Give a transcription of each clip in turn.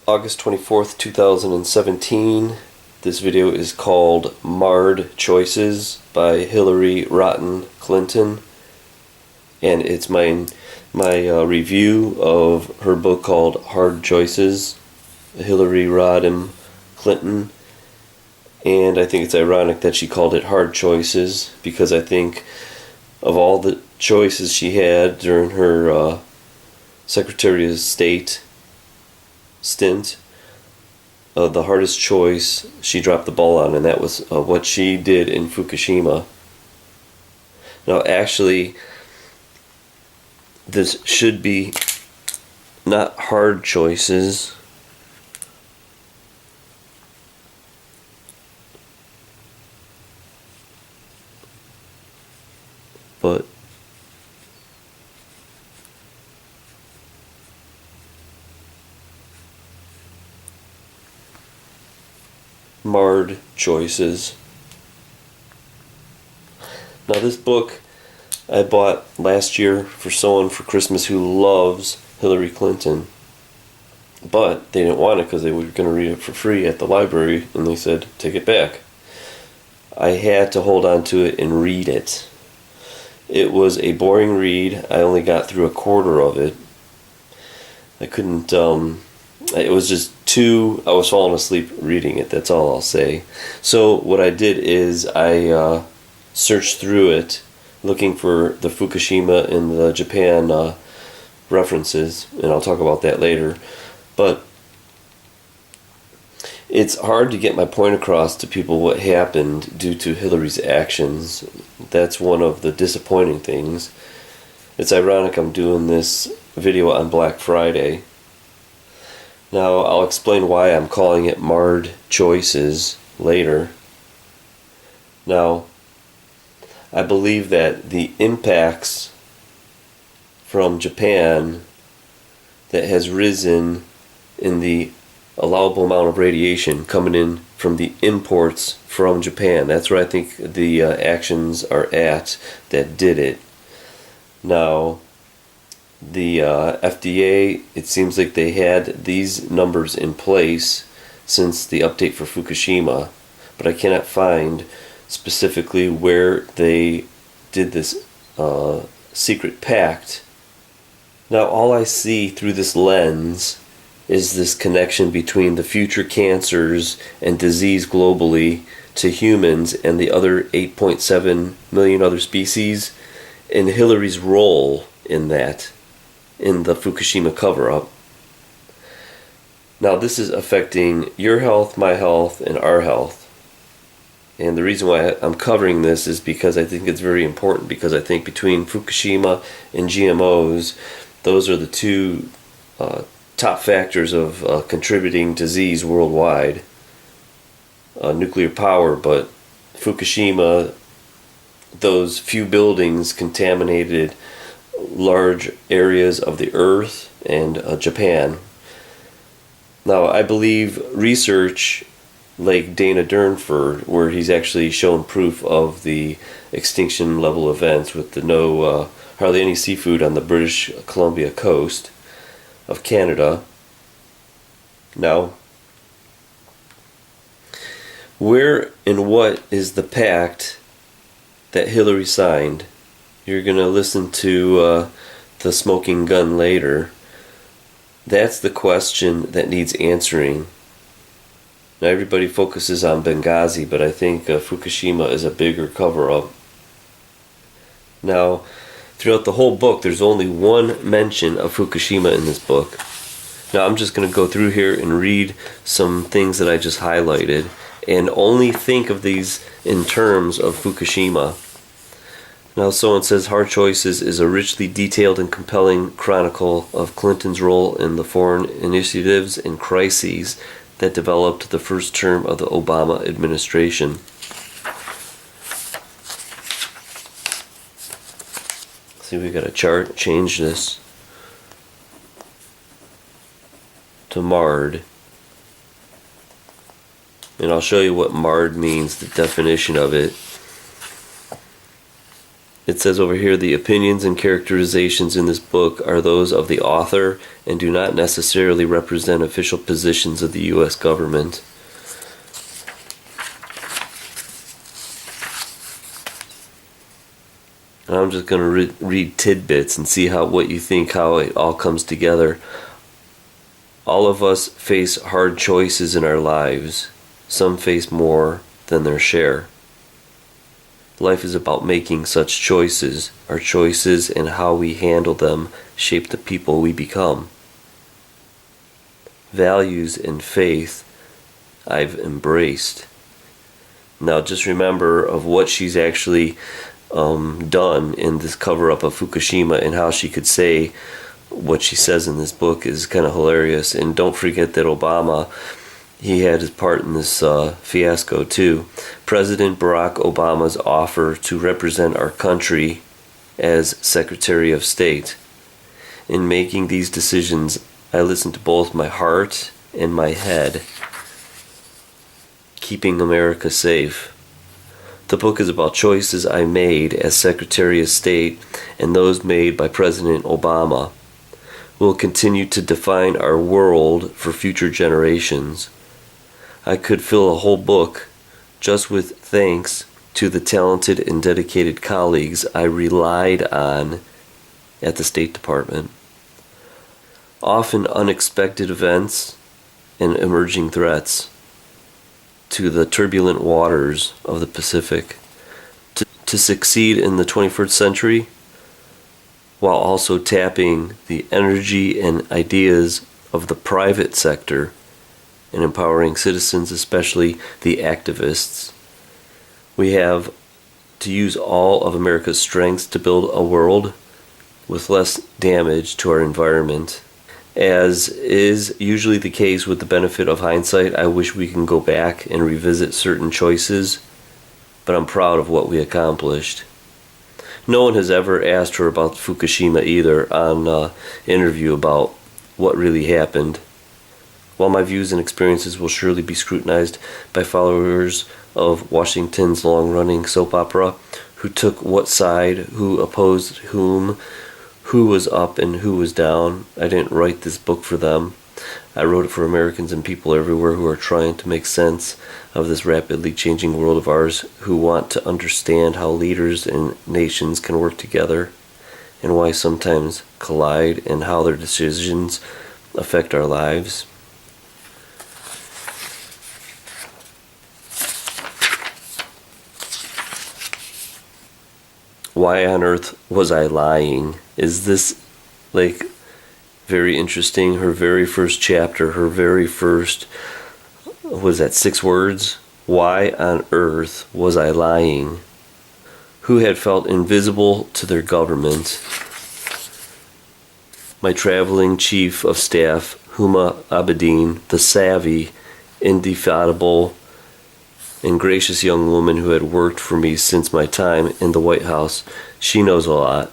August 24th, 2017. This video is called Marred Choices by Hillary Rotten Clinton. And it's my review of her book called Hard Choices, Hillary Rodham Clinton. And I think it's ironic that she called it Hard Choices, because I think of all the choices she had during her Secretary of State stint, the hardest choice she dropped the ball on, and that was what she did in Fukushima. Now, actually, this should be not hard choices, but marred choices. Now, this book I bought last year for someone for Christmas who loves Hillary Clinton, but they didn't want it because they were going to read it for free at the library, and they said, take it back. I had to hold on to it and read it. It was a boring read. I only got through a quarter of it. I couldn't, it was just I was falling asleep reading it, that's all I'll say. So what I did is I searched through it looking for the Fukushima and the Japan references, and I'll talk about that later. But it's hard to get my point across to people what happened due to Hillary's actions. That's one of the disappointing things. It's ironic I'm doing this video on Black Friday. Now, I'll explain why I'm calling it Marred Choices later. Now, I believe that the impacts from Japan that has risen in the allowable amount of radiation coming in from the imports from Japan, that's where I think the actions are at that did it. Now, the FDA, it seems like they had these numbers in place since the update for Fukushima, but I cannot find specifically where they did this secret pact. Now, all I see through this lens is this connection between the future cancers and disease globally to humans and the other 8.7 million other species, and Hillary's role in that, in the Fukushima cover-up. Now, this is affecting your health, my health, and our health. And the reason why I'm covering this is because I think it's very important, because I think between Fukushima and GMOs, those are the two top factors of contributing disease worldwide. Nuclear power, but Fukushima, those few buildings contaminated large areas of the earth and Japan. Now, I believe research like Dana Durnford, where he's actually shown proof of the extinction level events with the hardly any seafood on the British Columbia coast of Canada. Now, where and what is the pact that Hillary signed? You're going to listen to the smoking gun later. That's the question that needs answering. Now, everybody focuses on Benghazi, but I think Fukushima is a bigger cover-up. Now, throughout the whole book, there's only one mention of Fukushima in this book. Now, I'm just going to go through here and read some things that I just highlighted, and only think of these in terms of Fukushima. Now, someone says Hard Choices is a richly detailed and compelling chronicle of Clinton's role in the foreign initiatives and crises that developed the first term of the Obama administration. See, we got a chart. Change this to marred. And I'll show you what marred means, the definition of it. It says over here, the opinions and characterizations in this book are those of the author and do not necessarily represent official positions of the U.S. government. And I'm just going to read tidbits and see what you think, how it all comes together. All of us face hard choices in our lives. Some face more than their share. Life is about making such choices. Our choices and how we handle them shape the people we become. Values and faith I've embraced. Now just remember of what she's actually done in this cover-up of Fukushima, and how she could say what she says in this book is kind of hilarious. And don't forget that Obama, he had his part in this fiasco too. President Barack Obama's offer to represent our country as Secretary of State. In making these decisions, I listened to both my heart and my head, keeping America safe. The book is about choices I made as Secretary of State and those made by President Obama. Will continue to define our world for future generations. I could fill a whole book just with thanks to the talented and dedicated colleagues I relied on at the State Department. Often unexpected events and emerging threats to the turbulent waters of the Pacific. To succeed in the 21st century, while also tapping the energy and ideas of the private sector and empowering citizens, especially the activists. We have to use all of America's strengths to build a world with less damage to our environment. As is usually the case with the benefit of hindsight, I wish we can go back and revisit certain choices, but I'm proud of what we accomplished. No one has ever asked her about Fukushima either on interview about what really happened. While my views and experiences will surely be scrutinized by followers of Washington's long-running soap opera, who took what side, who opposed whom, who was up and who was down, I didn't write this book for them. I wrote it for Americans and people everywhere who are trying to make sense of this rapidly changing world of ours, who want to understand how leaders and nations can work together and why sometimes collide and how their decisions affect our lives. Why on earth was I lying? Is this like very interesting? Her very first chapter, her very first, was that 6 words? Why on earth was I lying? Who had felt invisible to their government? My traveling chief of staff, Huma Abedin, the savvy, indefatigable, and gracious young woman who had worked for me since my time in the White House. She knows a lot.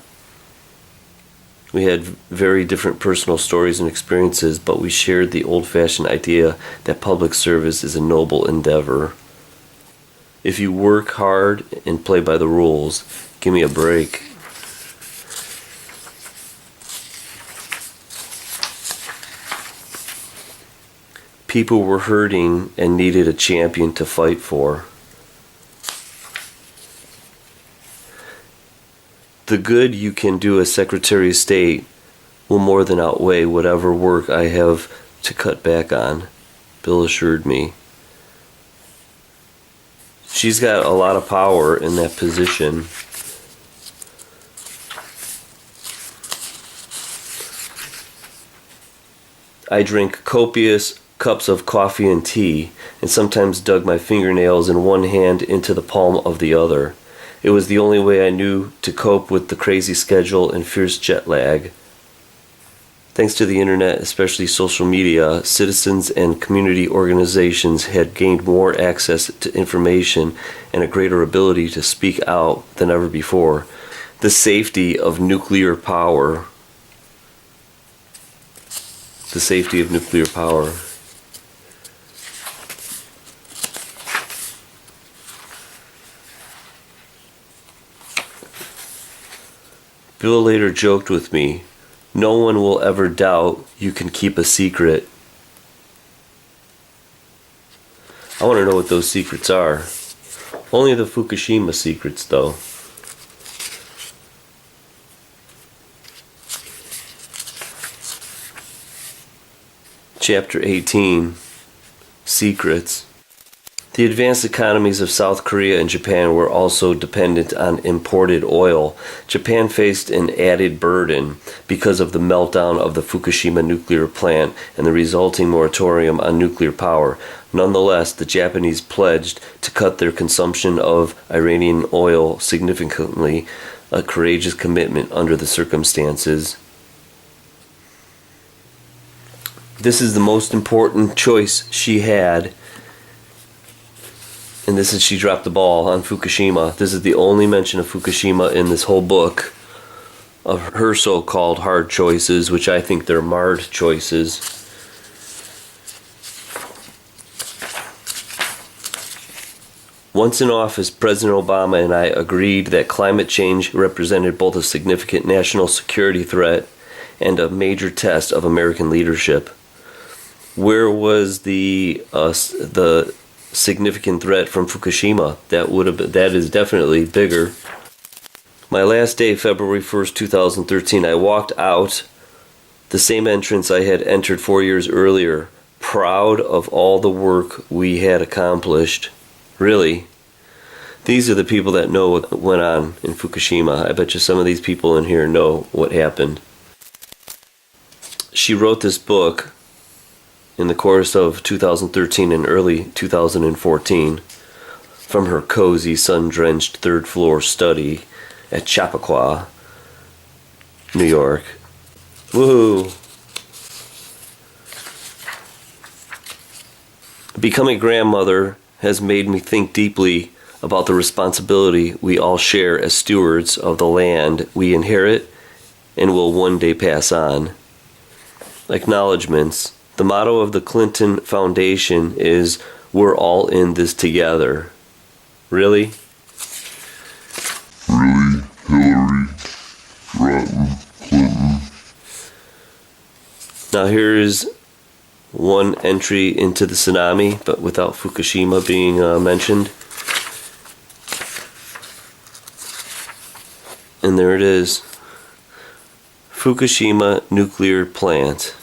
We had very different personal stories and experiences, but we shared the old-fashioned idea that public service is a noble endeavor. If you work hard and play by the rules, give me a break. People were hurting and needed a champion to fight for. The good you can do as Secretary of State will more than outweigh whatever work I have to cut back on, Bill assured me. She's got a lot of power in that position. I drank copious cups of coffee and tea, and sometimes dug my fingernails in one hand into the palm of the other. It was the only way I knew to cope with the crazy schedule and fierce jet lag. Thanks to the internet, especially social media, citizens and community organizations had gained more access to information and a greater ability to speak out than ever before. The safety of nuclear power. The safety of nuclear power. Bill later joked with me, "No one will ever doubt you can keep a secret." I want to know what those secrets are. Only the Fukushima secrets, though. Chapter 18, Secrets. The advanced economies of South Korea and Japan were also dependent on imported oil. Japan faced an added burden because of the meltdown of the Fukushima nuclear plant and the resulting moratorium on nuclear power. Nonetheless, the Japanese pledged to cut their consumption of Iranian oil significantly, a courageous commitment under the circumstances. This is the most important choice she had. And this is, she dropped the ball on Fukushima. This is the only mention of Fukushima in this whole book of her so-called hard choices, which I think they're marred choices. Once in office, President Obama and I agreed that climate change represented both a significant national security threat and a major test of American leadership. Where was the significant threat from Fukushima? That is definitely bigger. My last day, February 1st, 2013, I walked out the same entrance I had entered 4 years earlier, proud of all the work we had accomplished. Really, these are the people that know what went on in Fukushima. I bet you some of these people in here know what happened. She wrote this book in the course of 2013 and early 2014 from her cozy, sun-drenched third-floor study at Chappaqua, New York. Woohoo! Becoming a grandmother has made me think deeply about the responsibility we all share as stewards of the land we inherit and will one day pass on. Acknowledgements. The motto of the Clinton Foundation is, "We're all in this together." Really? Really? Hillary? Rotten? Clinton? Now here's one entry into the tsunami, but without Fukushima being mentioned. And there it is. Fukushima nuclear plant.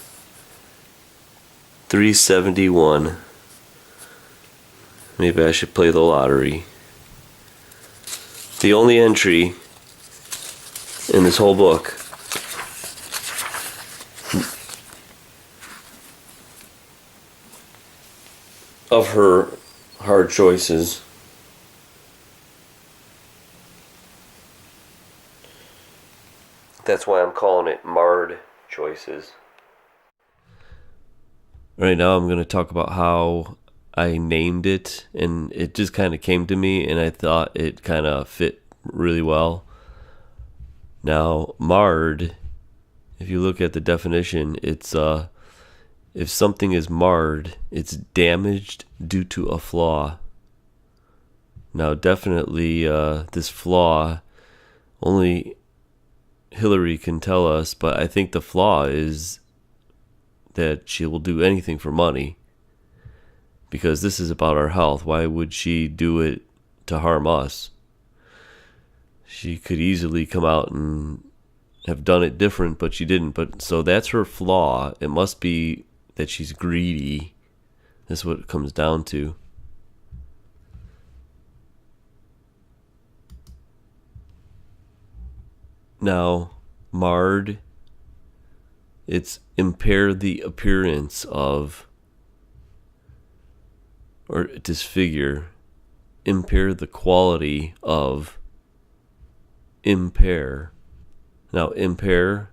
371. Maybe I should play the lottery. The only entry in this whole book of her hard choices. That's why I'm calling it marred choices. Right now I'm going to talk about how I named it, and it just kind of came to me, and I thought it kind of fit really well. Now, marred, if you look at the definition, it's if something is marred, it's damaged due to a flaw. Now, definitely this flaw, only Hillary can tell us, but I think the flaw is that she will do anything for money, because this is about our health. Why would she do it to harm us? She could easily come out and have done it different, but she didn't. But so that's her flaw. It must be that she's greedy. That's what it comes down to. Now, marred, it's impair the appearance of, or disfigure, impair the quality of, impair. Now, impair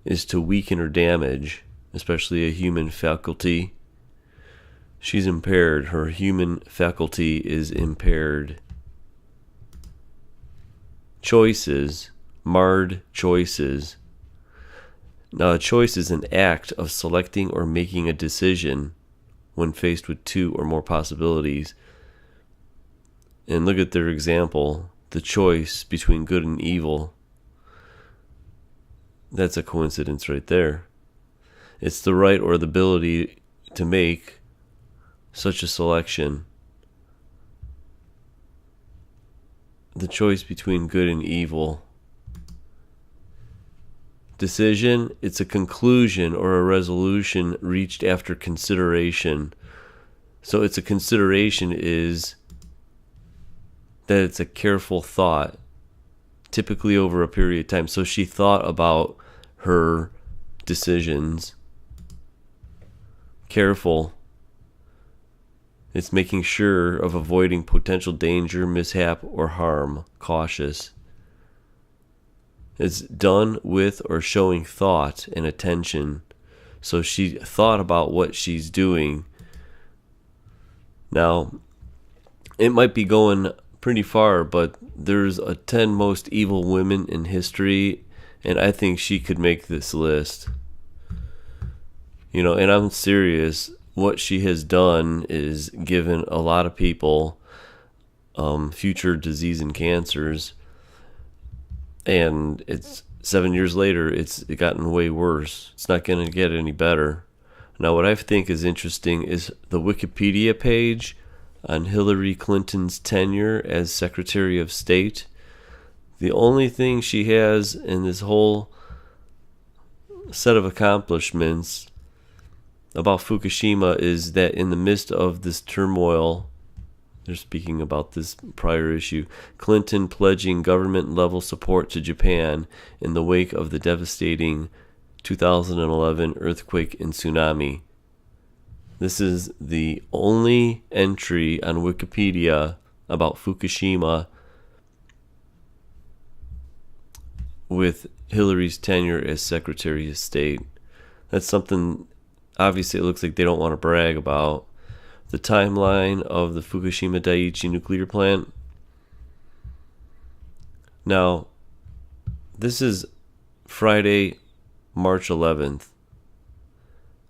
is to weaken or damage, especially a human faculty. She's impaired. Her human faculty is impaired. Choices, marred choices. Now, a choice is an act of selecting or making a decision when faced with two or more possibilities. And look at their example, the choice between good and evil. That's a coincidence right there. It's the right or the ability to make such a selection. The choice between good and evil. Decision, it's a conclusion or a resolution reached after consideration. So it's a consideration is that it's a careful thought, typically over a period of time. So she thought about her decisions. Careful. It's making sure of avoiding potential danger, mishap, or harm. Cautious. It's done with or showing thought and attention. So she thought about what she's doing. Now, it might be going pretty far, but there's a 10 most evil women in history, and I think she could make this list. You know, and I'm serious. What she has done is given a lot of people future disease and cancers, and it's 7 years later, it's gotten way worse. It's not going to get any better. Now, what I think is interesting is the Wikipedia page on Hillary Clinton's tenure as Secretary of State. The only thing she has in this whole set of accomplishments about Fukushima is that in the midst of this turmoil, they're speaking about this prior issue, Clinton pledging government-level support to Japan in the wake of the devastating 2011 earthquake and tsunami. This is the only entry on Wikipedia about Fukushima with Hillary's tenure as Secretary of State. That's something, obviously, it looks like they don't want to brag about. The timeline of the Fukushima Daiichi nuclear plant. Now, this is Friday, March 11th.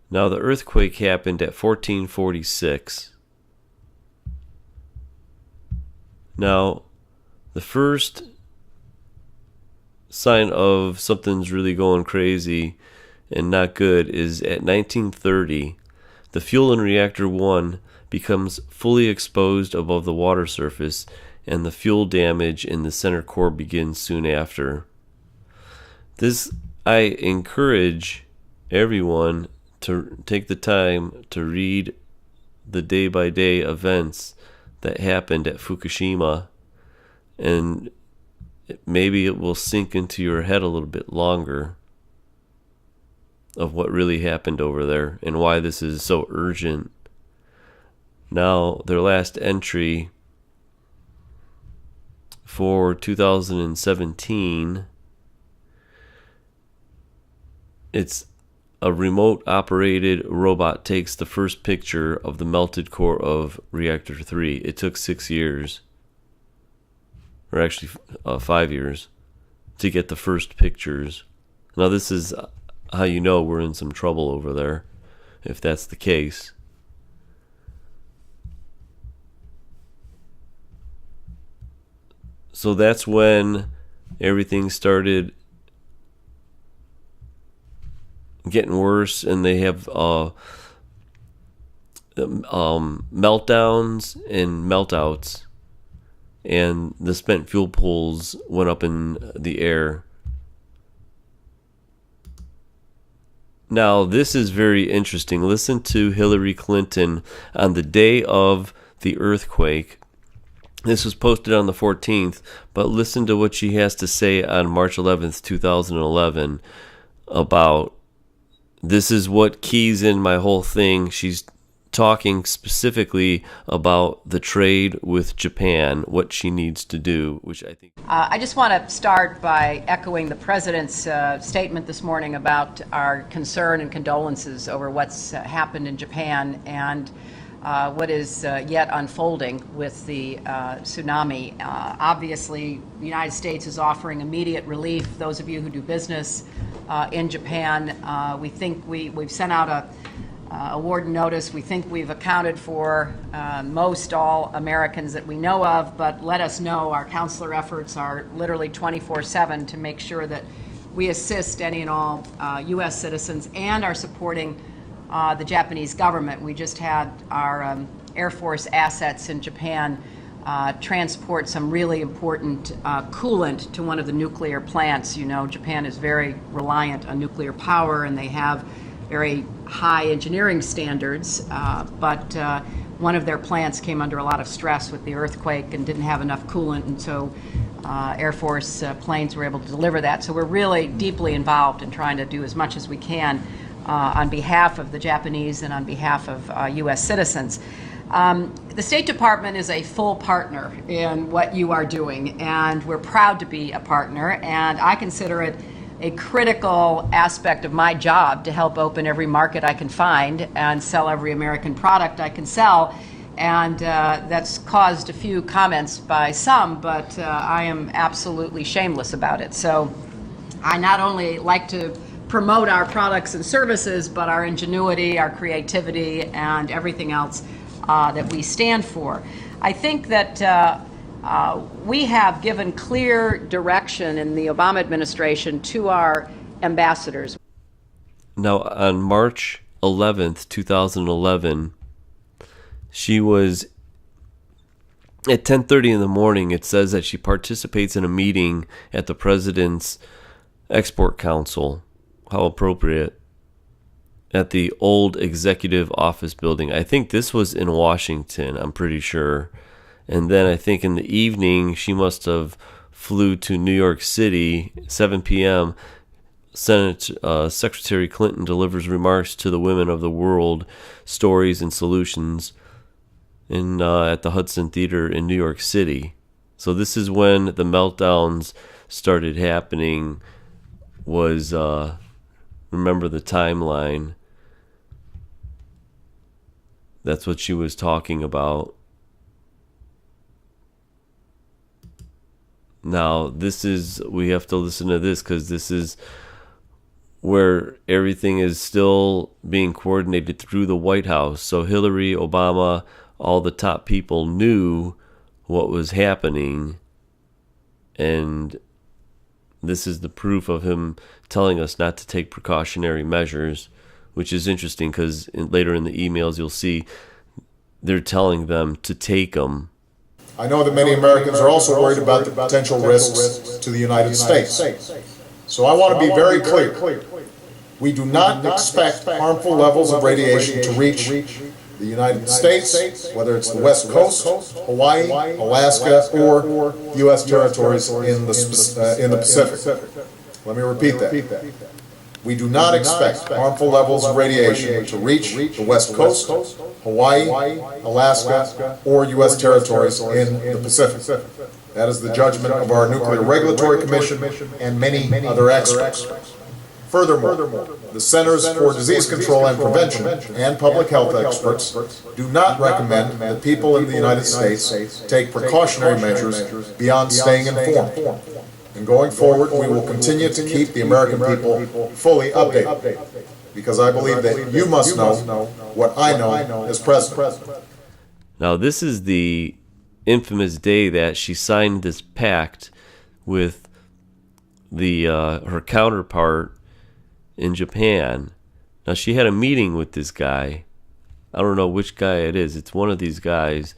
Now, the earthquake happened at 1446. Now, the first sign of something's really going crazy and not good is at 1930. The fuel in reactor 1 becomes fully exposed above the water surface, and the fuel damage in the center core begins soon after. This, I encourage everyone to take the time to read the day-by-day events that happened at Fukushima, and maybe it will sink into your head a little bit longer of what really happened over there and why this is so urgent. Now, their last entry for 2017, it's a remote operated robot takes the first picture of the melted core of reactor 3. It took 6 years, or actually 5 years, to get the first pictures. Now, this is how you know we're in some trouble over there, if that's the case. So that's when everything started getting worse, and they have meltdowns and meltouts, and the spent fuel pools went up in the air. Now, this is very interesting. Listen to Hillary Clinton on the day of the earthquake. This was posted on the 14th, but listen to what she has to say on March 11th, 2011 about, this is what keys in my whole thing. She's talking specifically about the trade with Japan, what she needs to do, which I think... I just want to start by echoing the President's statement this morning about our concern and condolences over what's happened in Japan and what is yet unfolding with the tsunami. Obviously, the United States is offering immediate relief. Those of you who do business in Japan, we think we've sent out a warden notice. We think we've accounted for most all Americans that we know of, but let us know. Our counselor efforts are literally 24/7 to make sure that we assist any and all U.S. citizens and are supporting the Japanese government. We just had our Air Force assets in Japan transport some really important coolant to one of the nuclear plants. You know, Japan is very reliant on nuclear power, and they have very high engineering standards, but one of their plants came under a lot of stress with the earthquake and didn't have enough coolant, and so Air Force planes were able to deliver that. So we're really deeply involved in trying to do as much as we can on behalf of the Japanese and on behalf of U.S. citizens. The State Department is a full partner in what you are doing, and we're proud to be a partner, and I consider it a critical aspect of my job to help open every market I can find and sell every American product I can sell. And that's caused a few comments by some, but I am absolutely shameless about it. So I not only like to promote our products and services, but our ingenuity, our creativity, and everything else that we stand for. I think that we have given clear direction in the Obama administration to our ambassadors. Now, on March 11th, 2011, she was at 10:30 in the morning. It says that she participates in a meeting at the President's Export Council. How appropriate. At the old Executive Office building. I think this was in Washington, I'm pretty sure. And then I think in the evening, she must have flew to New York City, 7 p.m. Senate Secretary Clinton delivers remarks to the women of the world, stories and solutions at the Hudson Theater in New York City. So this is when the meltdowns started happening. Was remember the timeline. That's what she was talking about. Now, we have to listen to this because this is where everything is still being coordinated through the White House. So Hillary, Obama, all the top people knew what was happening. And this is the proof of him telling us not to take precautionary measures, which is interesting because later in the emails you'll see they're telling them to take them. I know that many Americans are also worried about the potential risks to the United States. So I want to be very clear. We do not expect harmful levels of radiation to reach the United States, whether it's the West Coast, Hawaii, Alaska, or U.S. territories in the Pacific. Let me repeat that. We do not expect harmful levels of radiation to reach the West Coast, Hawaii, Alaska, or U.S. territories in the Pacific. That is the judgment of our Nuclear Regulatory Commission and many other experts. Furthermore, the Centers for Disease Control and Prevention and public health experts do not recommend that people in the United States take precautionary measures beyond staying informed. And going forward, we will continue to keep the American people fully updated, because I believe that you must know what I know as president. Now, this is the infamous day that she signed this pact with her counterpart in Japan. Now, she had a meeting with this guy. I don't know which guy it is. It's one of these guys.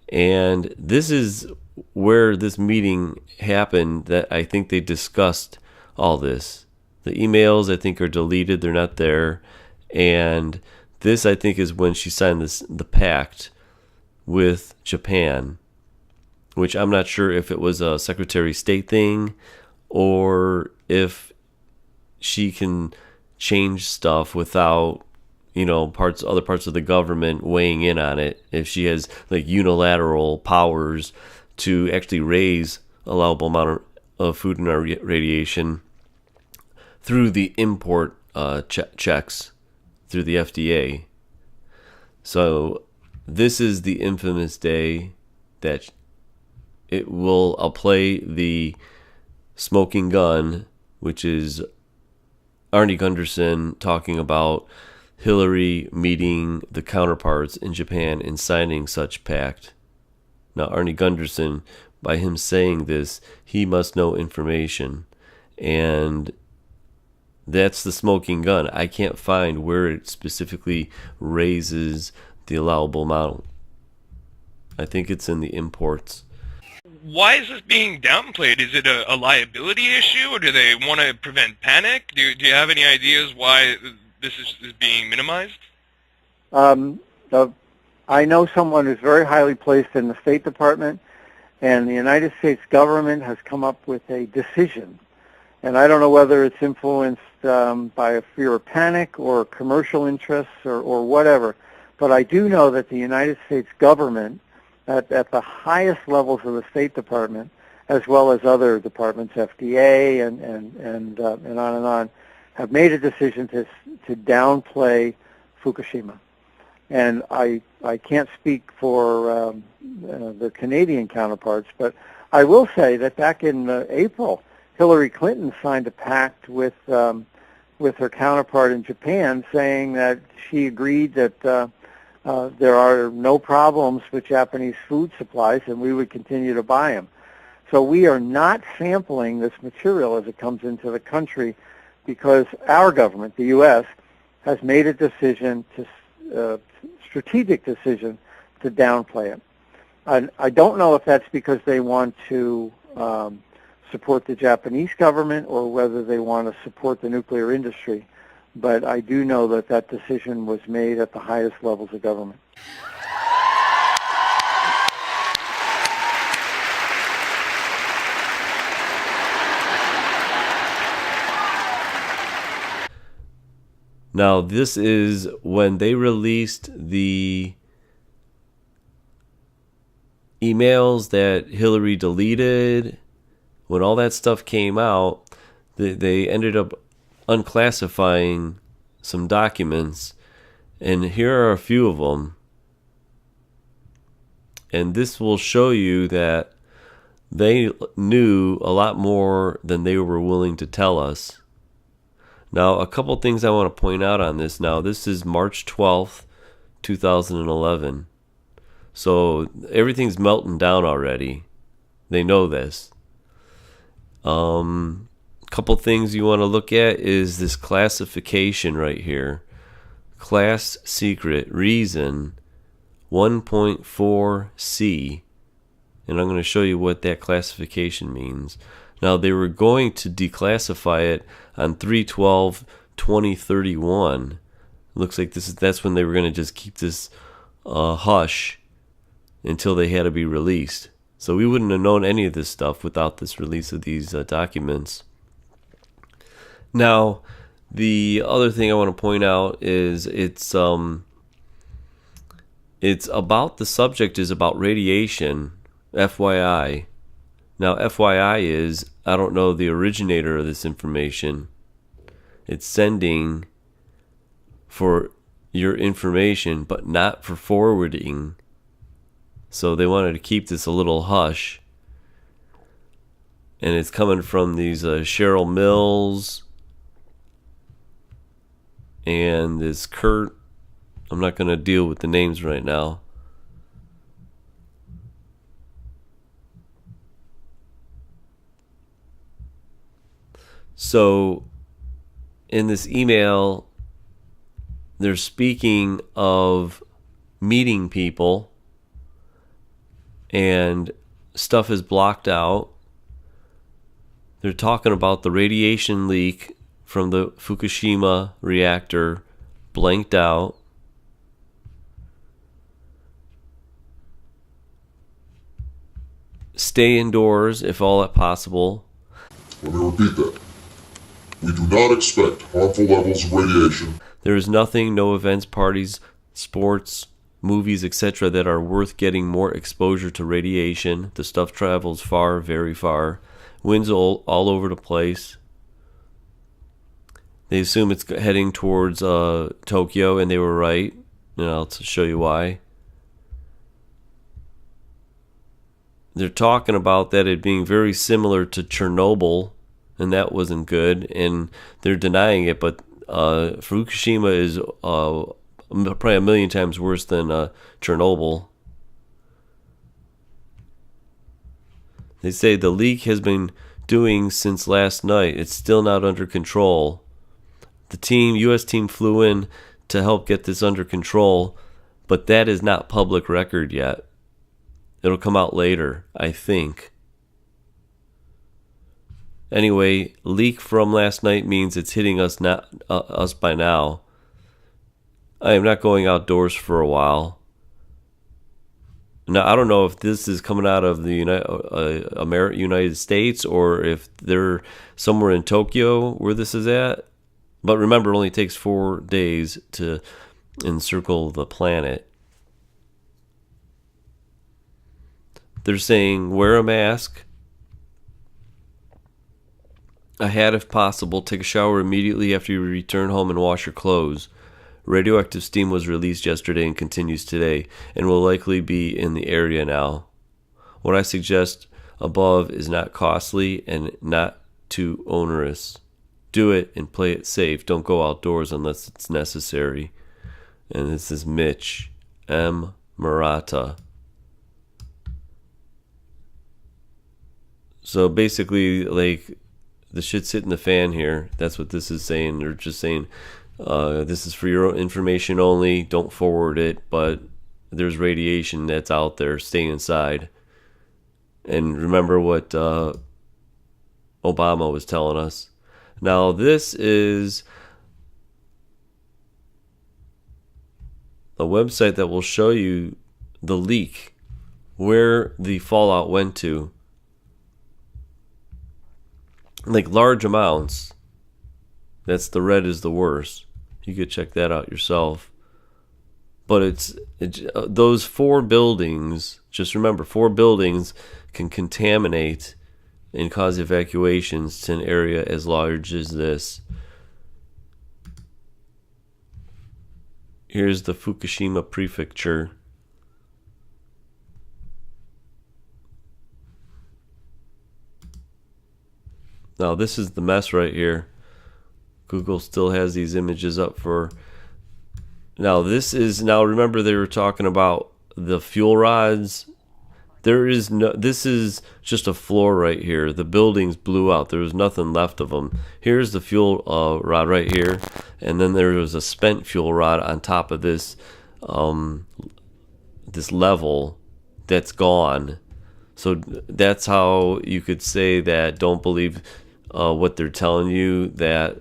And this is where this meeting happened, that I think they discussed all this. The emails, I think, are deleted. They're not there. And this, I think, is when she signed the pact with Japan, which I'm not sure if it was a Secretary of State thing or if she can change stuff without, other parts of the government weighing in on it. If she has like unilateral powers to actually raise allowable amount of food and radiation through the import checks through the FDA. So this is the infamous day that I'll play the smoking gun, which is Arnie Gunderson talking about Hillary meeting the counterparts in Japan and signing such pact. Now, Arnie Gunderson, by him saying this, he must know information. And That's the smoking gun. I can't find where it specifically raises the allowable amount. I think it's in the imports. Why is this being downplayed? Is it a liability issue, or do they want to prevent panic? Do you have any ideas why this is being minimized? I know someone who's very highly placed in the State Department, and the United States government has come up with a decision. And I don't know whether it's influenced by a fear of panic or commercial interests or whatever, but I do know that the United States government, at the highest levels of the State Department, as well as other departments, FDA and on, have made a decision to downplay Fukushima. And I can't speak for the Canadian counterparts, but I will say that back in April, Hillary Clinton signed a pact with her counterpart in Japan, saying that she agreed that there are no problems with Japanese food supplies, and we would continue to buy them. So we are not sampling this material as it comes into the country because our government, the U.S., has made a decision strategic decision to downplay it. I don't know if that's because they want to support the Japanese government or whether they want to support the nuclear industry, but I do know that that decision was made at the highest levels of government. Now, this is when they released the emails that Hillary deleted. When all that stuff came out, they ended up unclassifying some documents, and here are a few of them. And this will show you that they knew a lot more than they were willing to tell us. Now, a couple things I want to point out on this. Now, this is March 12th, 2011. So everything's melting down already. They know this. Couple things you want to look at is this classification right here. Class secret reason 1.4C. And I'm going to show you what that classification means. Now, they were going to declassify it on 3/12/2031. Looks like that's when they were going to just keep this hush until they had to be released. So we wouldn't have known any of this stuff without this release of these documents. Now, the other thing I want to point out is it's about the subject is about radiation, FYI. Now, FYI is, I don't know the originator of this information. It's sending for your information, but not for forwarding. So they wanted to keep this a little hush. And it's coming from these Cheryl Mills and this Kurt. I'm not going to deal with the names right now. So in this email, they're speaking of meeting people and stuff is blocked out. They're talking about the radiation leak from the Fukushima reactor blanked out. Stay indoors if all possible. Let me repeat that. We do not expect harmful levels of radiation. There is nothing, no events, parties, sports, movies, etc. that are worth getting more exposure to radiation. The stuff travels far, very far. Winds all over the place. They assume it's heading towards Tokyo, and they were right. And I'll show you why. They're talking about that it being very similar to Chernobyl, and that wasn't good, and they're denying it, but Fukushima is probably a million times worse than Chernobyl. They say the leak has been doing since last night. It's still not under control. U.S. team flew in to help get this under control, but that is not public record yet. It'll come out later, I think. Anyway, leak from last night means it's hitting us by now. I am not going outdoors for a while. Now, I don't know if this is coming out of the United States or if they're somewhere in Tokyo where this is at. But remember, it only takes 4 days to encircle the planet. They're saying wear a mask, a hat if possible, take a shower immediately after you return home, and wash your clothes. Radioactive steam was released yesterday and continues today, and will likely be in the area now. What I suggest above is not costly and not too onerous. Do it and play it safe. Don't go outdoors unless it's necessary. And this is Mitch M. Murata. So basically, like, the shit's hitting the fan here. That's what this is saying. They're just saying, this is for your information only. Don't forward it, but there's radiation that's out there. Stay inside. And remember what Obama was telling us. Now, this is a website that will show you the leak, where the fallout went to. Like large amounts. That's the red is the worst. You could check that out yourself. But it's those 4 buildings, just remember, 4 buildings can contaminate and cause evacuations to an area as large as this. Here's the Fukushima prefecture. Now this is the mess right here. Google still has these images up for... Now remember they were talking about the fuel rods. This is just a floor right here. The buildings blew out. There was nothing left of them. Here's the fuel rod right here. And then there was a spent fuel rod on top of this this level that's gone. So that's how you could say that don't believe what they're telling you, that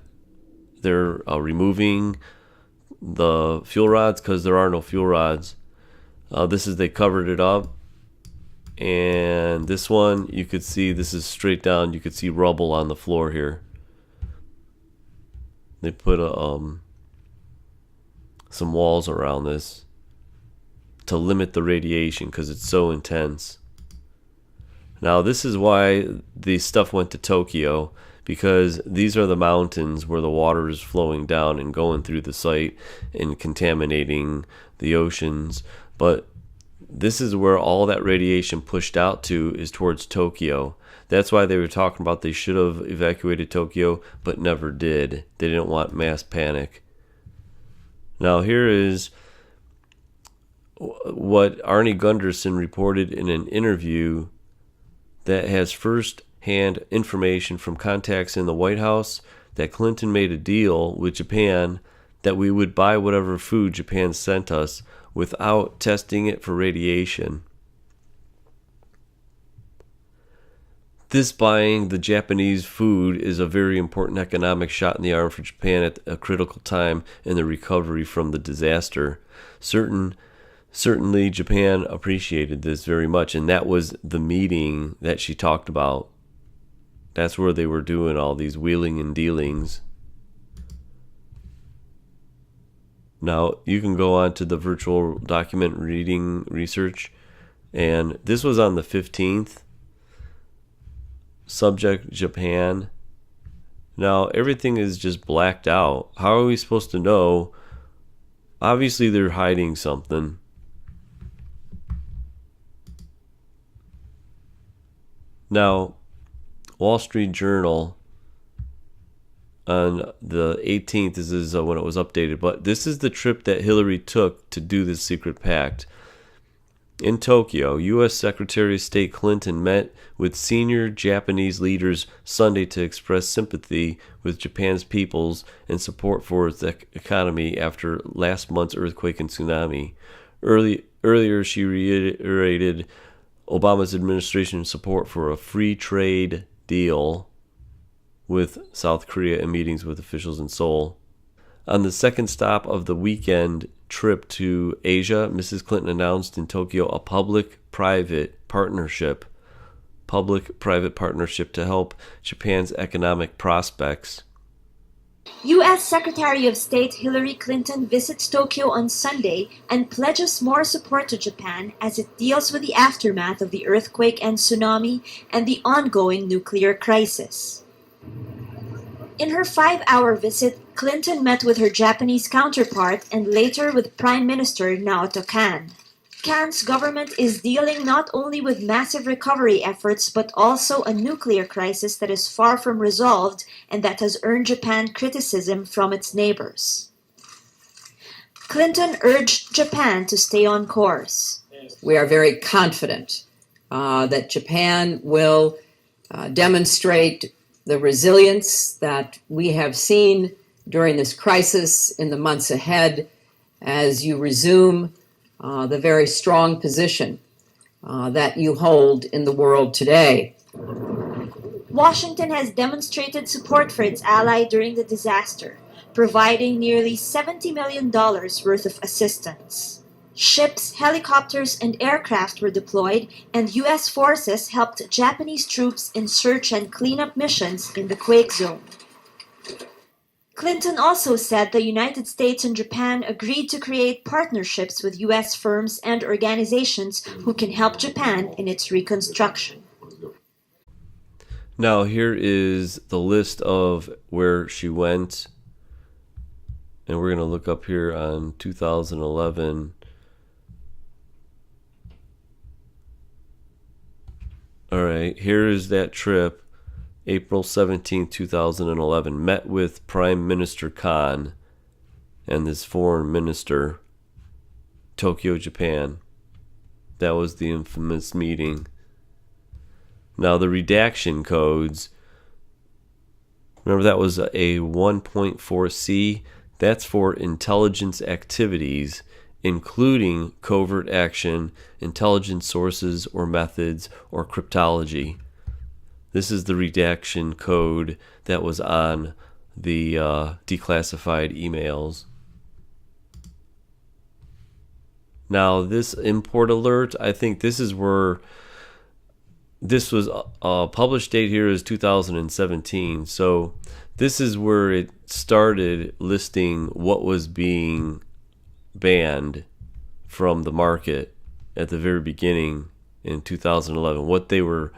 they're removing the fuel rods, because there are no fuel rods. They covered it up. And this one, you could see, this is straight down. You could see rubble on the floor here. They put some walls around this to limit the radiation because it's so intense. Now, this is why the stuff went to Tokyo, because these are the mountains where the water is flowing down and going through the site and contaminating the oceans. But this is where all that radiation pushed out to, is towards Tokyo. That's why they were talking about they should have evacuated Tokyo, but never did. They didn't want mass panic. Now here is what Arnie Gunderson reported in an interview that has first-hand information from contacts in the White House that Clinton made a deal with Japan that we would buy whatever food Japan sent us without testing it for radiation. This buying the Japanese food is a very important economic shot in the arm for Japan at a critical time in the recovery from the disaster. Certainly Japan appreciated this very much, and that was the meeting that she talked about. That's where they were doing all these wheeling and dealings. Now, you can go on to the virtual document reading research, and this was on the 15th. Subject, Japan. Now, everything is just blacked out. How are we supposed to know? Obviously, they're hiding something. Now, Wall Street Journal on the 18th, this is when it was updated, but this is the trip that Hillary took to do this secret pact. In Tokyo, U.S. Secretary of State Clinton met with senior Japanese leaders Sunday to express sympathy with Japan's peoples and support for its economy after last month's earthquake and tsunami. Earlier, she reiterated Obama's administration's support for a free trade deal with South Korea in meetings with officials in Seoul. On the second stop of the weekend trip to Asia, Mrs. Clinton announced in Tokyo a public-private partnership to help Japan's economic prospects. U.S. Secretary of State Hillary Clinton visits Tokyo on Sunday and pledges more support to Japan as it deals with the aftermath of the earthquake and tsunami and the ongoing nuclear crisis. In her 5-hour visit, Clinton met with her Japanese counterpart and later with Prime Minister Naoto Kan. Kan's government is dealing not only with massive recovery efforts but also a nuclear crisis that is far from resolved and that has earned Japan criticism from its neighbors. Clinton urged Japan to stay on course. We are very confident that Japan will demonstrate the resilience that we have seen during this crisis in the months ahead as you resume the very strong position that you hold in the world today. Washington has demonstrated support for its ally during the disaster, providing nearly $70 million worth of assistance. Ships, helicopters, and aircraft were deployed, and U.S. forces helped Japanese troops in search and cleanup missions in the quake zone. Clinton also said the United States and Japan agreed to create partnerships with U.S. firms and organizations who can help Japan in its reconstruction. Now, here is the list of where she went, and we're going to look up here on 2011. All right, here is that trip. April 17, 2011, met with Prime Minister Kan and this foreign minister, Tokyo, Japan. That was the infamous meeting. Now, the redaction codes, remember that was a 1.4C? That's for intelligence activities, including covert action, intelligence sources or methods, or cryptology. This is the redaction code that was on the declassified emails. Now, this import alert, I think this is where this was published date here is 2017. So this is where it started listing what was being banned from the market at the very beginning in 2011, what they were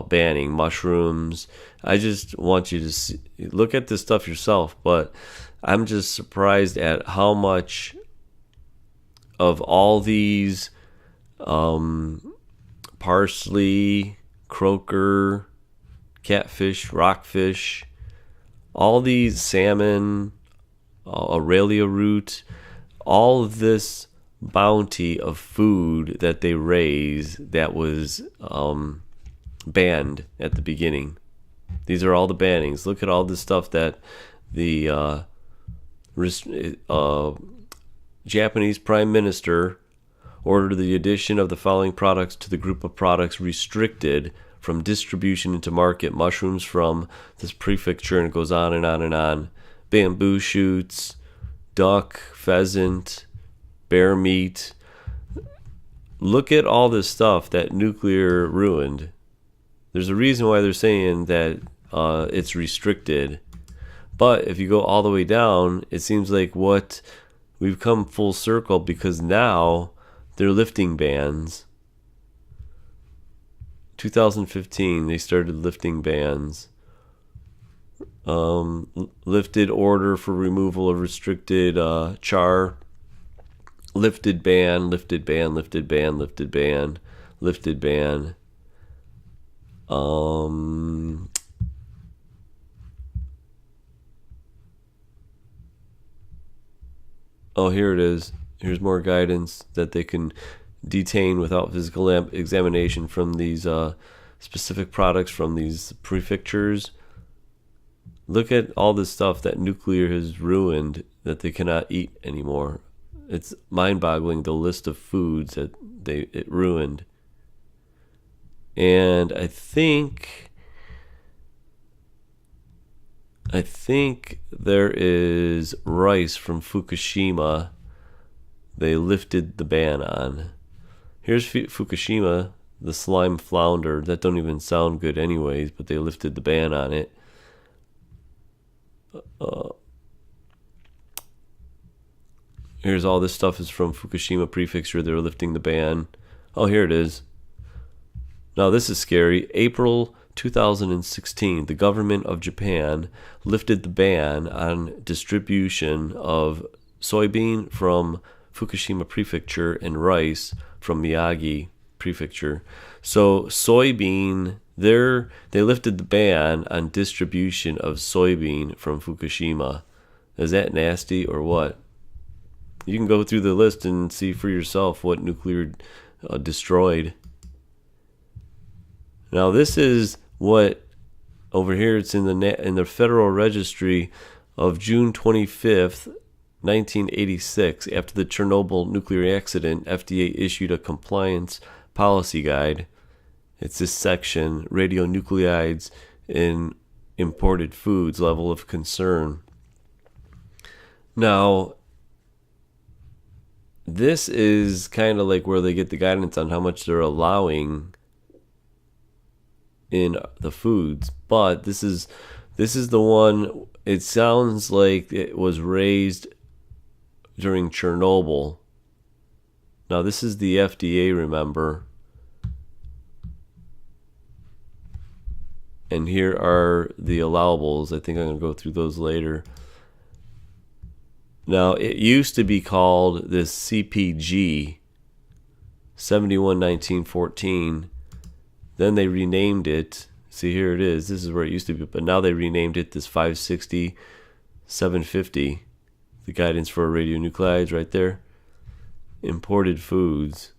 banning, mushrooms. I just want you to look at this stuff yourself, but I'm just surprised at how much of all these parsley, croaker, catfish, rockfish, all these salmon, aurelia root, all of this bounty of food that they raise that was banned at the beginning. These are all the bannings. Look at all this stuff that the Japanese Prime Minister ordered the addition of the following products to the group of products restricted from distribution into market. Mushrooms from this prefecture, and it goes on and on and on. Bamboo shoots, duck, pheasant, bear meat. Look at all this stuff that nuclear ruined. There's a reason why they're saying that it's restricted. But if you go all the way down, it seems like we've come full circle, because now they're lifting bans. 2015, they started lifting bans. Lifted order for removal of restricted char. Lifted ban, lifted ban, lifted ban, lifted ban, lifted ban. Oh, here it is. Here's more guidance that they can detained without physical examination from these specific products from these prefectures. Look at all this stuff that nuclear has ruined that they cannot eat anymore. It's mind-boggling, the list of foods that it ruined. And I think there is rice from Fukushima they lifted the ban on. Here's Fukushima, the slime flounder. That don't even sound good anyways, but they lifted the ban on it. Here's all this stuff is from Fukushima Prefecture. They're lifting the ban. Oh, here it is. Now this is scary. April 2016, the government of Japan lifted the ban on distribution of soybean from Fukushima Prefecture and rice from Miyagi Prefecture. So soybean, they lifted the ban on distribution of soybean from Fukushima. Is that nasty or what? You can go through the list and see for yourself what nuclear destroyed. Now this is what over here. It's in the Federal Registry of June 25th, 1986. After the Chernobyl nuclear accident, FDA issued a compliance policy guide. It's this section: radionuclides in imported foods, level of concern. Now, this is kind of like where they get the guidance on how much they're allowing in the foods, but this is the one. It sounds like it was raised during Chernobyl. Now this is the FDA, remember, and here are the allowables. I think I'm going to go through those later. Now, it used to be called this CPG 711914. Then they renamed it. See, here it is. This is where it used to be, but now they renamed it this 560 750. The guidance for radionuclides right there. Imported foods.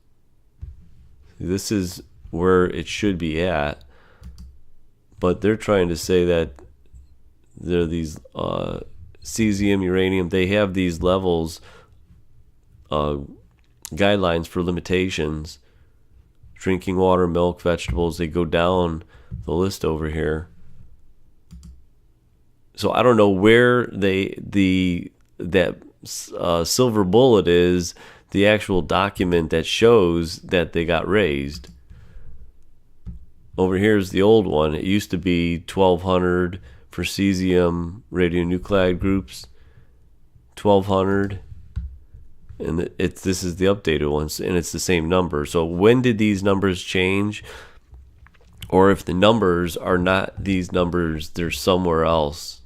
This is where it should be at. But they're trying to say that there are these cesium, uranium, they have these levels, guidelines for limitations. Drinking water, milk, vegetables, they go down the list over here. So I don't know where that silver bullet is, the actual document that shows that they got raised. Over here is the old one. It used to be 1200 for cesium radionuclide groups, 1200, and this is the updated ones, and it's the same number. So when did these numbers change? Or if the numbers are not these numbers, they're somewhere else.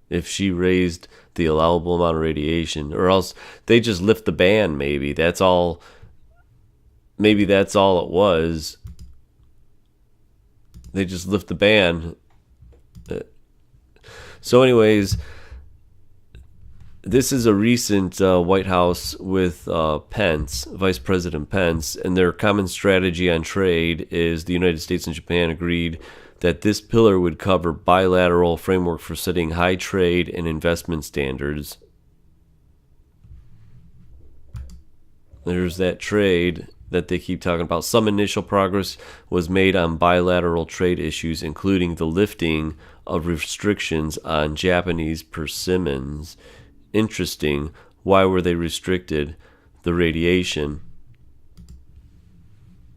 If she raised the allowable amount of radiation, or else they just lift the ban. Maybe that's all. Maybe that's all it was. They just lift the ban. So anyways, this is a recent White House with Pence, Vice President Pence, and their common strategy on trade is the United States and Japan agreed that this pillar would cover bilateral framework for setting high trade and investment standards. There's that trade that they keep talking about. Some initial progress was made on bilateral trade issues, including the lifting of restrictions on Japanese persimmons. Interesting. Why were they restricted? The radiation.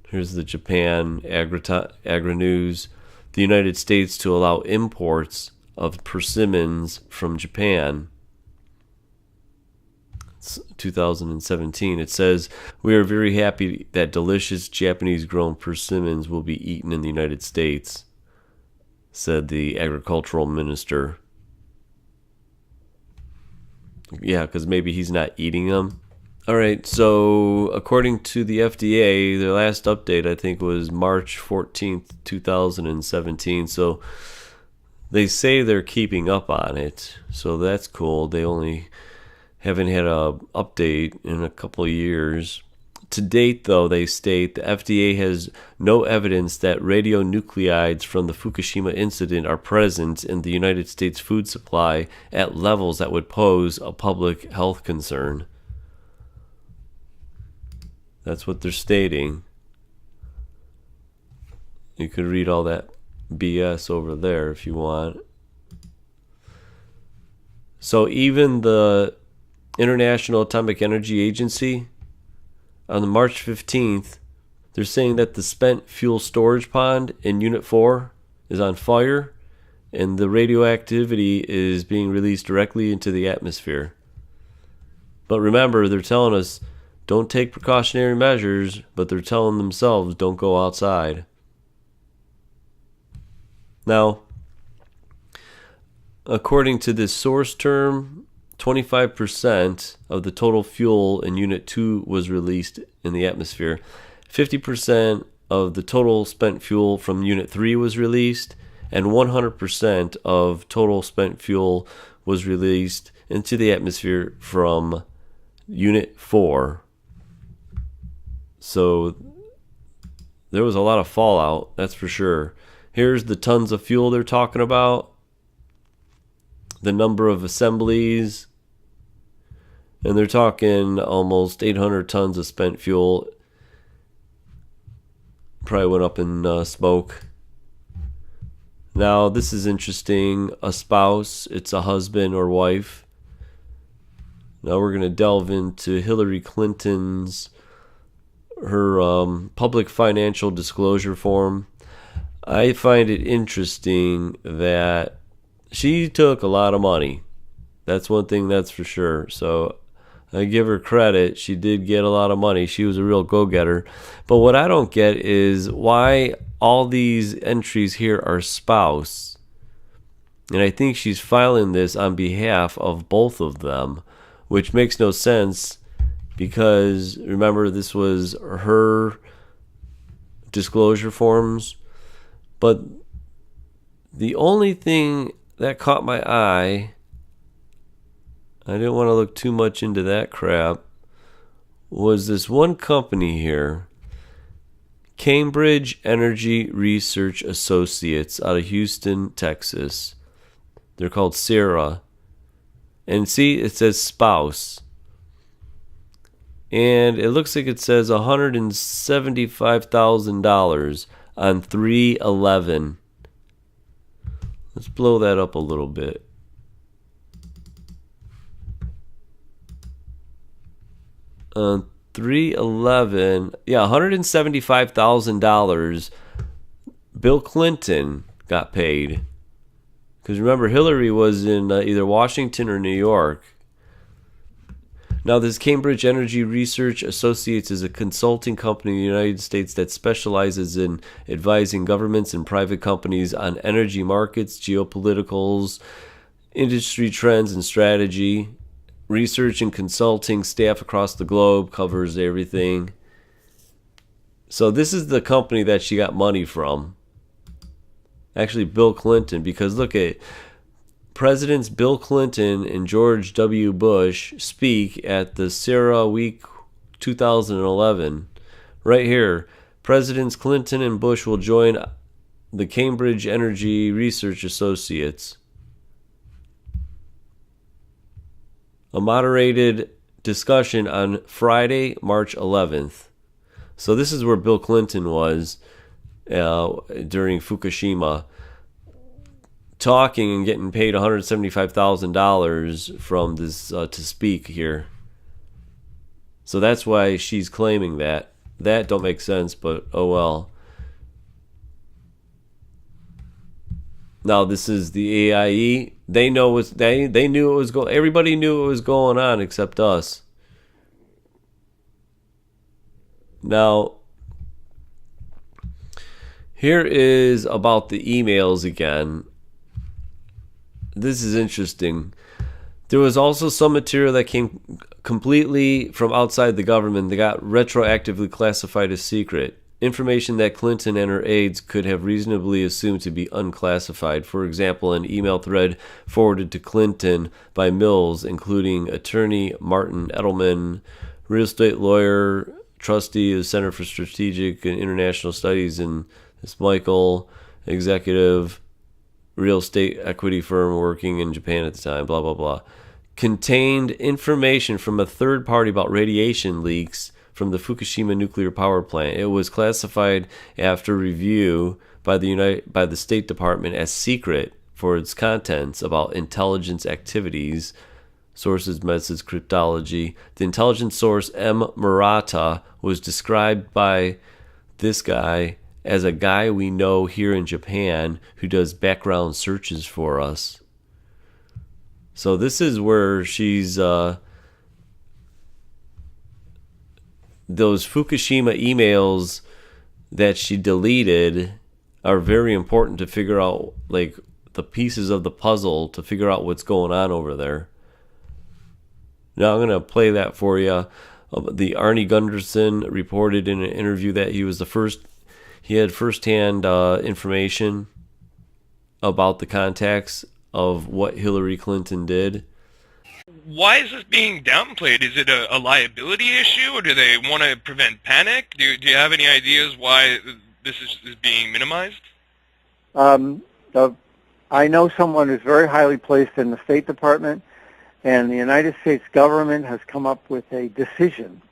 Here's the Japan Agri-News. The United States to allow imports of persimmons from Japan. 2017. It says, "We are very happy that delicious Japanese-grown persimmons will be eaten in the United States," said the agricultural minister. Yeah, because maybe he's not eating them. All right, so according to the FDA, their last update, I think, was March 14th, 2017. So they say they're keeping up on it. So that's cool. They only haven't had a update in a couple of years. To date, though, they state the FDA has no evidence that radionuclides from the Fukushima incident are present in the United States food supply at levels that would pose a public health concern. That's what they're stating. You could read all that BS over there if you want. So even the International Atomic Energy Agency, on the March 15th, they're saying that the spent fuel storage pond in Unit 4 is on fire and the radioactivity is being released directly into the atmosphere. But remember, they're telling us don't take precautionary measures, but they're telling themselves don't go outside. Now, according to this source term, 25% of the total fuel in Unit 2 was released in the atmosphere. 50% of the total spent fuel from Unit 3 was released, and 100% of total spent fuel was released into the atmosphere from Unit 4. So there was a lot of fallout, that's for sure. Here's the tons of fuel they're talking about, the number of assemblies, and they're talking almost 800 tons of spent fuel. Probably went up in smoke. Now, this is interesting. A spouse, it's a husband or wife. Now we're going to delve into Hillary Clinton's, her public financial disclosure form. I find it interesting that she took a lot of money. That's one thing that's for sure. So I give her credit. She did get a lot of money. She was a real go-getter. But what I don't get is why all these entries here are spouse. And I think she's filing this on behalf of both of them, which makes no sense because, remember, this was her disclosure forms. But the only thing that caught my eye, I didn't want to look too much into that crap, was this one company here, Cambridge Energy Research Associates out of Houston, Texas. They're called Sarah. And see, it says spouse. And it looks like it says $175,000 on 3/11. Let's blow that up a little bit. On 3/11, yeah, $175,000 Bill Clinton got paid. Because remember, Hillary was in either Washington or New York. Now, this Cambridge Energy Research Associates is a consulting company in the United States that specializes in advising governments and private companies on energy markets, geopoliticals, industry trends, and strategy. Research and consulting staff across the globe covers everything. So this is the company that she got money from. Actually, Bill Clinton, because look at Presidents Bill Clinton and George W. Bush speak at the Sarah Week 2011. Right here, Presidents Clinton and Bush will join the Cambridge Energy Research Associates. A moderated discussion on Friday, March 11th. So this is where Bill Clinton was during Fukushima, talking and getting paid $175,000 from this to speak here. So that's why she's claiming that. That don't make sense, but oh well. Now this is the AIE. They know what they knew it was going. Everybody knew what was going on except us. Now, here is about the emails again. This is interesting. There was also some material that came completely from outside the government that got retroactively classified as secret. Information that Clinton and her aides could have reasonably assumed to be unclassified. For example, an email thread forwarded to Clinton by Mills, including attorney Martin Edelman, real estate lawyer trustee of the Center for Strategic and International Studies, and this Michael, executive real estate equity firm working in Japan at the time, blah, blah, blah, contained information from a third party about radiation leaks from the Fukushima nuclear power plant. It was classified after review by the State Department as secret for its contents about intelligence activities, sources, methods, cryptology. The intelligence source M. Murata was described by this guy as a guy we know here in Japan who does background searches for us. So this is where she's those Fukushima emails that she deleted are very important to figure out, like, the pieces of the puzzle to figure out what's going on over there. Now I'm going to play that for you. The Arnie Gunderson reported in an interview that he had firsthand information about the contacts of what Hillary Clinton did. Why is this being downplayed? Is it a liability issue, or do they want to prevent panic? Do you have any ideas why this is being minimized? I know someone who's very highly placed in the State Department, and the United States government has come up with a decision.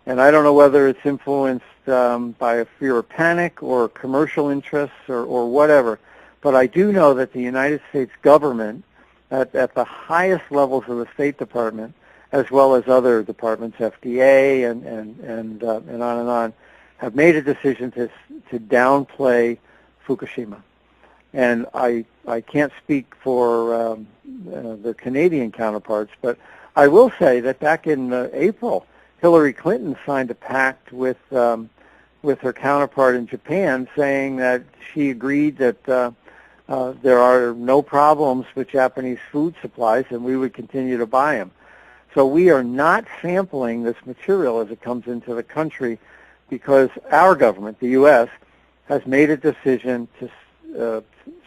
And I don't know whether it's influenced by a fear of panic or commercial interests or whatever, but I do know that the United States government, at the highest levels of the State Department, as well as other departments, FDA and on, have made a decision to downplay Fukushima. And I can't speak for the Canadian counterparts, but I will say that back in April, Hillary Clinton signed a pact with her counterpart in Japan, saying that she agreed that there are no problems with Japanese food supplies, and we would continue to buy them. So we are not sampling this material as it comes into the country because our government, the U.S., has made a decision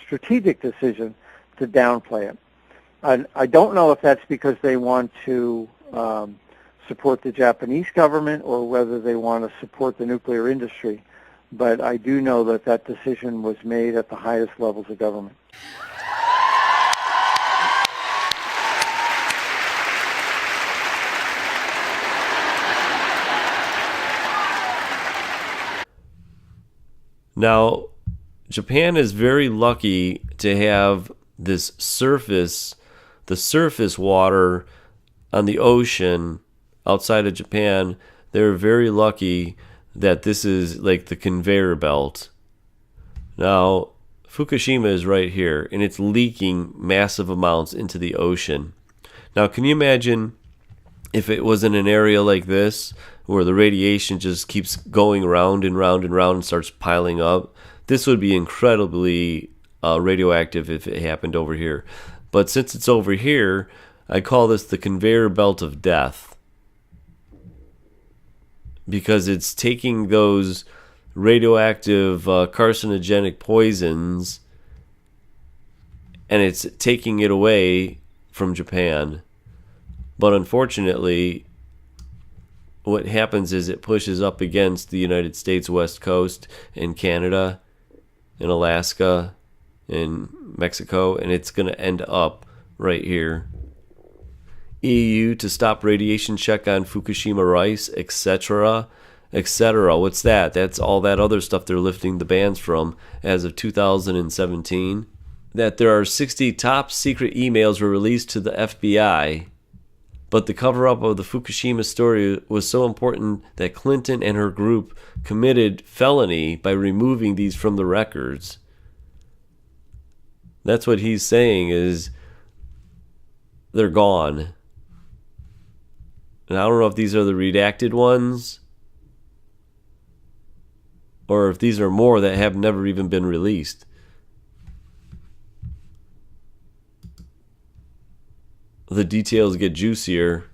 strategic decision to downplay it. I don't know if that's because they want to support the Japanese government or whether they want to support the nuclear industry, but I do know that that decision was made at the highest levels of government. Now, Japan is very lucky to have this the surface water on the ocean outside of Japan. They're very lucky that this is like the conveyor belt. Now, Fukushima is right here, and it's leaking massive amounts into the ocean. Now, can you imagine if it was in an area like this, where the radiation just keeps going round and round and round and starts piling up? This would be incredibly radioactive if it happened over here. But since it's over here, I call this the conveyor belt of death, because it's taking those radioactive carcinogenic poisons and it's taking it away from Japan. But unfortunately, what happens is it pushes up against the United States West Coast and Canada and Alaska and Mexico, and it's going to end up right here. EU to stop radiation check on Fukushima rice, etc., etc. What's that? That's all that other stuff they're lifting the bans from as of 2017. That there are 60 top secret emails were released to the FBI, but the cover-up of the Fukushima story was so important that Clinton and her group committed felony by removing these from the records. That's what he's saying, is they're gone. And I don't know if these are the redacted ones or if these are more that have never even been released. The details get juicier.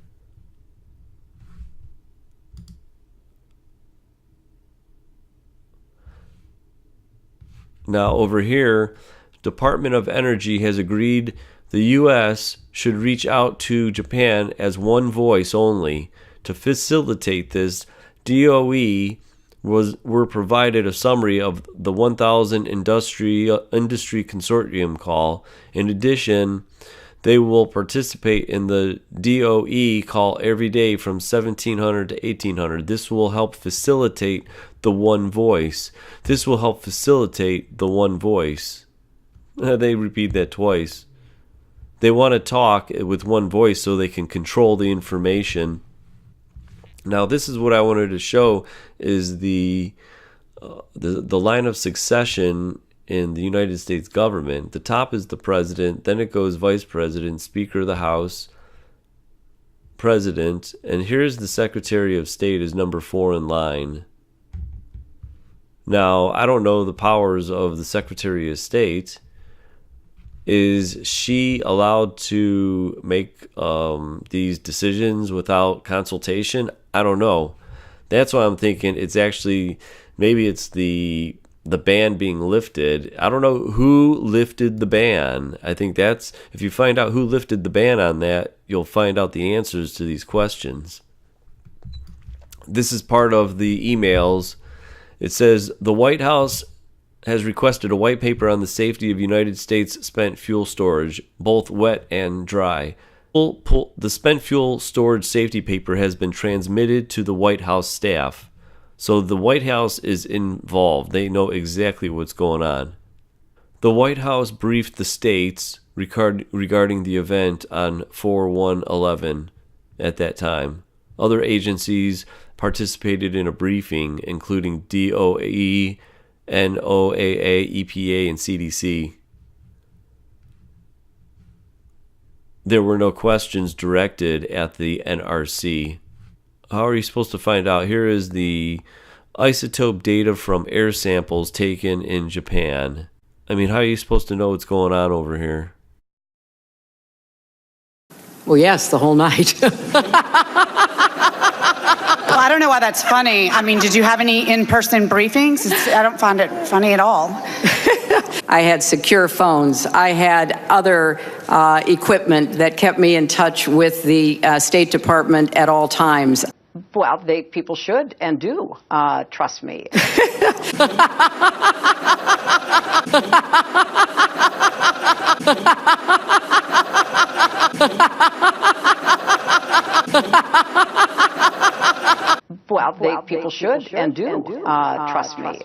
Now over here, Department of Energy has agreed the U.S. should reach out to Japan as one voice only to facilitate this DOE were provided a summary of the 1,000 industry consortium call. In addition, they will participate in the DOE call every day from 1700 to 1800. This will help facilitate the one voice. This will help facilitate the one voice. They repeat that twice. They want to talk with one voice so they can control the information. Now, this is what I wanted to show is the line of succession in the United States government. The top is the president, then it goes vice president, speaker of the House, president, and here's the Secretary of State is number 4 in line. Now, I don't know the powers of the Secretary of State. Is she allowed to make these decisions without consultation? I don't know. That's why I'm thinking it's actually, maybe it's the ban being lifted. I don't know who lifted the ban. I think that's, if you find out who lifted the ban on that, you'll find out the answers to these questions. This is part of the emails. It says, the White House has requested a white paper on the safety of United States spent fuel storage, both wet and dry. The spent fuel storage safety paper has been transmitted to the White House staff. So the White House is involved. They know exactly what's going on. The White House briefed the states regarding the event on 4/1/11 at that time. Other agencies participated in a briefing, including DOE, NOAA, EPA, and CDC. There were no questions directed at the NRC. How are you supposed to find out? Here is the isotope data from air samples taken in Japan. I mean, how are you supposed to know what's going on over here? Well, yes, the whole night. Well, I don't know why that's funny. I mean, did you have any in-person briefings? I don't find it funny at all. I had secure phones. I had other equipment that kept me in touch with the State Department at all times. Well, people should and do trust me. Well, people should and do trust me.